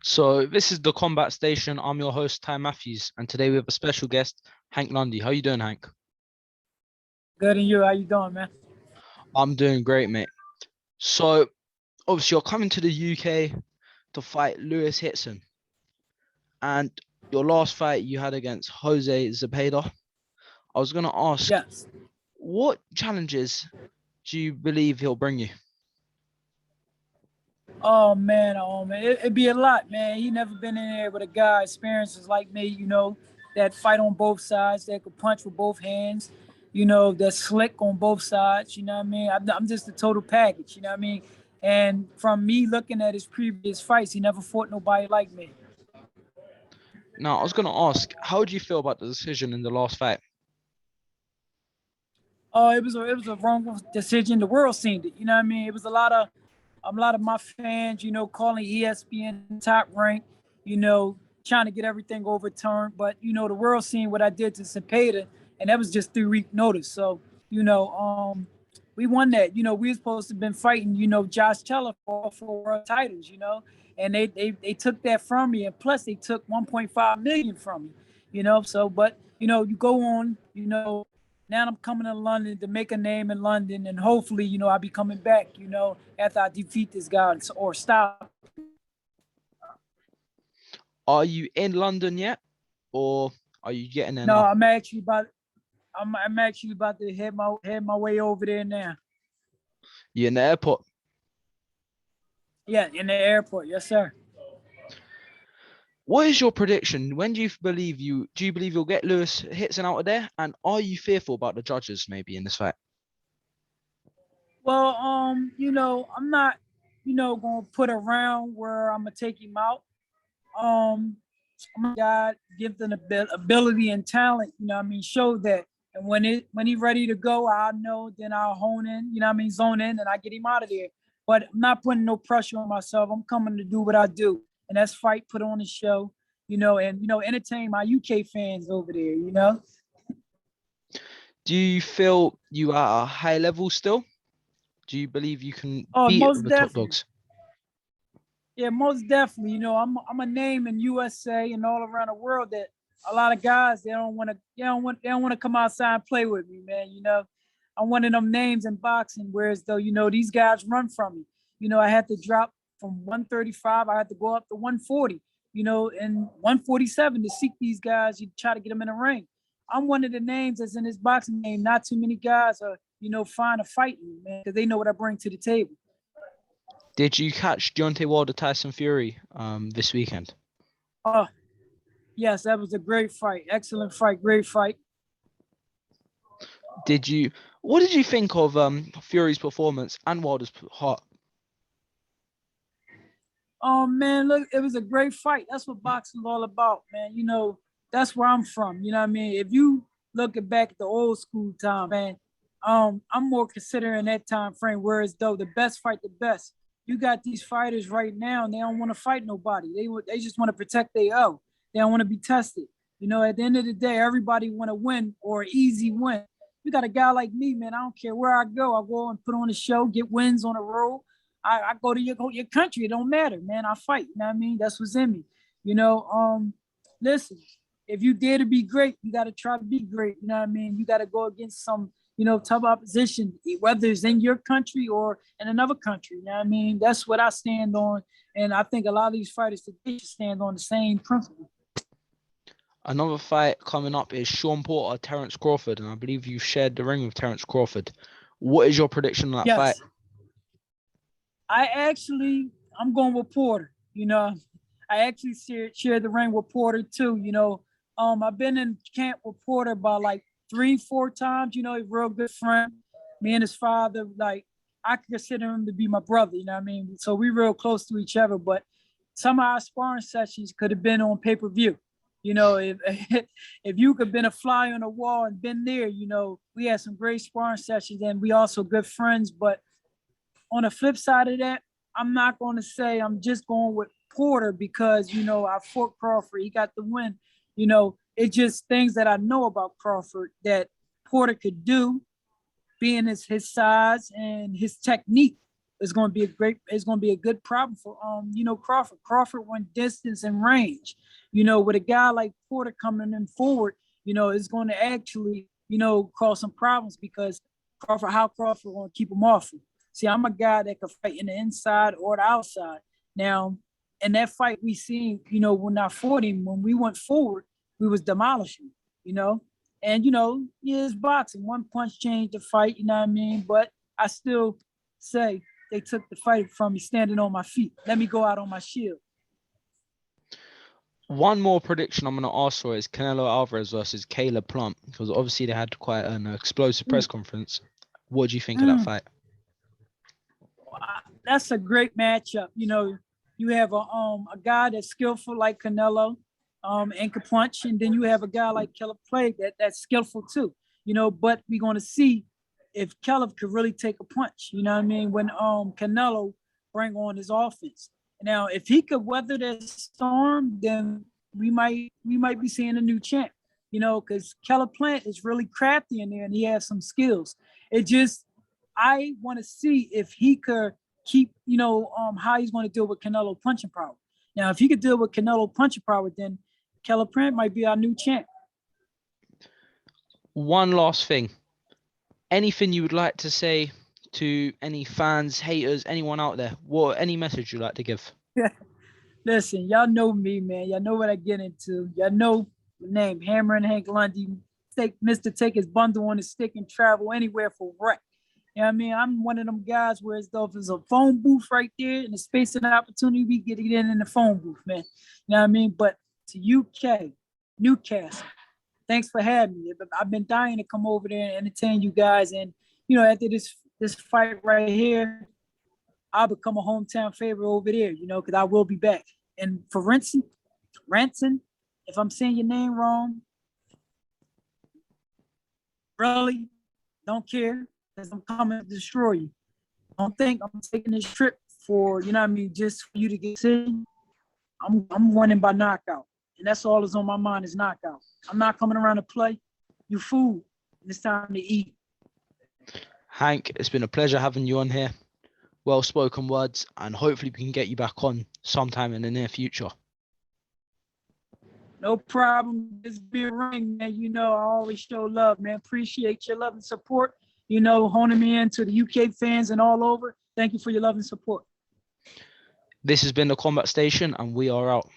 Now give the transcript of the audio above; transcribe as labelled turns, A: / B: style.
A: So this is the Combat Station. I'm your host, Ty Matthews, and today we have a special guest, Hank Lundy. How you doing, Hank?
B: Good, and you? How you doing, man?
A: I'm doing great, mate. So obviously you're coming to the UK to fight Lewis Ritson, and your last fight you had against Jose Zepeda. I was gonna ask,
B: Yes.
A: what challenges do you believe he'll bring you?
B: Oh man, it'd be a lot, man. He never been in there with a guy experiences like me, that fight on both sides, that could punch with both hands, that's slick on both sides. You know what I mean? I'm just a total package. You know what I mean? And from me looking at his previous fights, he never fought nobody like me.
A: Now, I was gonna ask, how do you feel about the decision in the last fight?
B: Oh, it was a wrong decision. The world seen it. You know what I mean? It was a lot of my fans, calling ESPN top rank, trying to get everything overturned. But the world seen what I did to Zepeda, and that was just 3 week notice. So you know, um, we won that. We were supposed to have been fighting, Josh Teller for world titles, and they took that from me, and plus they took 1.5 million from me, So, but you go on, now I'm coming to London to make a name in London, and hopefully, I'll be coming back, after I defeat this guy or stop.
A: Are you in London yet, or are you getting there
B: No,
A: now?
B: I'm actually about to head my way over there now.
A: You in the airport?
B: Yeah, in the airport. Yes, sir.
A: What is your prediction? When do you believe you'll get Lewis Ritson out of there? And are you fearful about the judges maybe in this fight?
B: Well, I'm not, gonna put a round where I'm gonna take him out. Um, God give them ability and talent, show that. And when he ready to go, I know, then I'll hone in, zone in, and I get him out of there. But I'm not putting no pressure on myself. I'm coming to do what I do, and that's fight, put on the show, and entertain my UK fans over there.
A: Do you feel you are at a high level still? Do you believe you can
B: Oh,
A: beat
B: most
A: the top
B: definitely.
A: dogs?
B: Yeah, most definitely. I'm a name in USA and all around the world that a lot of guys they don't want to come outside and play with me, man. I'm one of them names in boxing, whereas though these guys run from me. I had to drop from 135, I had to go up to 140, and 147 to seek these guys. You try to get them in the ring. I'm one of the names that's in this boxing game. Not too many guys are fine to fight me, man, because they know what I bring to the table.
A: Did you catch Deontay Wilder Tyson Fury this weekend?
B: Oh, yes, that was a great fight. Excellent fight. Great fight.
A: Did you what did you think of Fury's performance and Wilder's heart?
B: Oh man, look, it was a great fight. That's what boxing is all about, man. That's where I'm from. You know what I mean? If you look back at the old school time, man, I'm more considering that time frame. Whereas though the best fight the best. You got these fighters right now, and they don't want to fight nobody. They just want to protect their own. They don't want to be tested. At the end of the day, everybody want to win or easy win. You got a guy like me, man. I don't care where I go. I go and put on a show, get wins on the road. I go to your country. It don't matter, man. I fight. You know what I mean? That's what's in me. You know, um, Listen, if you dare to be great, you got to try to be great. You know what I mean? You got to go against some, tough opposition, whether it's in your country or in another country. You know what I mean? That's what I stand on. And I think a lot of these fighters today should stand on the same principle.
A: Another fight coming up is Sean Porter, Terence Crawford, and I believe you shared the ring with Terence Crawford. What is your prediction on that fight?
B: Yes, I'm going with Porter. I actually share the ring with Porter too. I've been in camp with Porter about like 3, 4 times. He's a real good friend. Me and his father, like I consider him to be my brother. You know what I mean? So we real close to each other. But some of our sparring sessions could have been on pay-per-view. If if you could have been a fly on the wall and been there, we had some great sparring sessions, and we also good friends. But on the flip side of that, I'm not going to say I'm just going with Porter because, I fought Crawford. He got the win. It's just things that I know about Crawford that Porter could do, being his size and his technique it's going to be a good problem for, Crawford. Crawford went distance and range, with a guy like Porter coming in forward, it's going to actually, cause some problems because how Crawford going to keep him off him. See, I'm a guy that can fight in the inside or the outside. Now, in that fight we seen, when I fought him, when we went forward, we was demolishing, and, it's boxing. One punch changed the fight, you know what I mean? But I still say they took the fight from me standing on my feet. Let me go out on my shield.
A: One more prediction I'm going to ask for is Canelo Alvarez versus Caleb Plant, because obviously they had quite an explosive press conference. What do you think of that fight?
B: That's a great matchup. You have a guy that's skillful like Canelo, and can punch, and then you have a guy like Caleb Plant that's skillful too. But we're going to see if Caleb could really take a punch. You know what I mean? When Canelo bring on his offense. Now, if he could weather that storm, then we might be seeing a new champ. Because Caleb Plant is really crafty in there, and he has some skills. I want to see if he could keep, how he's going to deal with Canelo punching power. Now, if he could deal with Canelo punching power, then Caleb Plant might be our new champ.
A: One last thing. Anything you would like to say to any fans, haters, anyone out there? Any message you'd like to give?
B: Listen, y'all know me, man. Y'all know what I get into. Y'all know the name, Hammer and Hank Lundy. Mr. Take his bundle on his stick and travel anywhere for wreck. You know what I mean? I'm one of them guys where if there's a phone booth right there and the space and opportunity, we get it in the phone booth, man. You know what I mean? But to UK, Newcastle, thanks for having me. I've been dying to come over there and entertain you guys. And, after this fight right here, I'll become a hometown favorite over there, because I will be back. And for Ritson, if I'm saying your name wrong, really, don't care, because I'm coming to destroy you. Don't think I'm taking this trip for, just for you to get sick. I'm winning by knockout. And that's all that's on my mind is knockout. I'm not coming around to play. You fool. It's time to eat.
A: Hank, it's been a pleasure having you on here. Well-spoken words, and hopefully we can get you back on sometime in the near future.
B: No problem. This be a ring, man. I always show love, man. Appreciate your love and support. Honing me in to the UK fans and all over. Thank you for your love and support.
A: This has been the Combat Station, and we are out.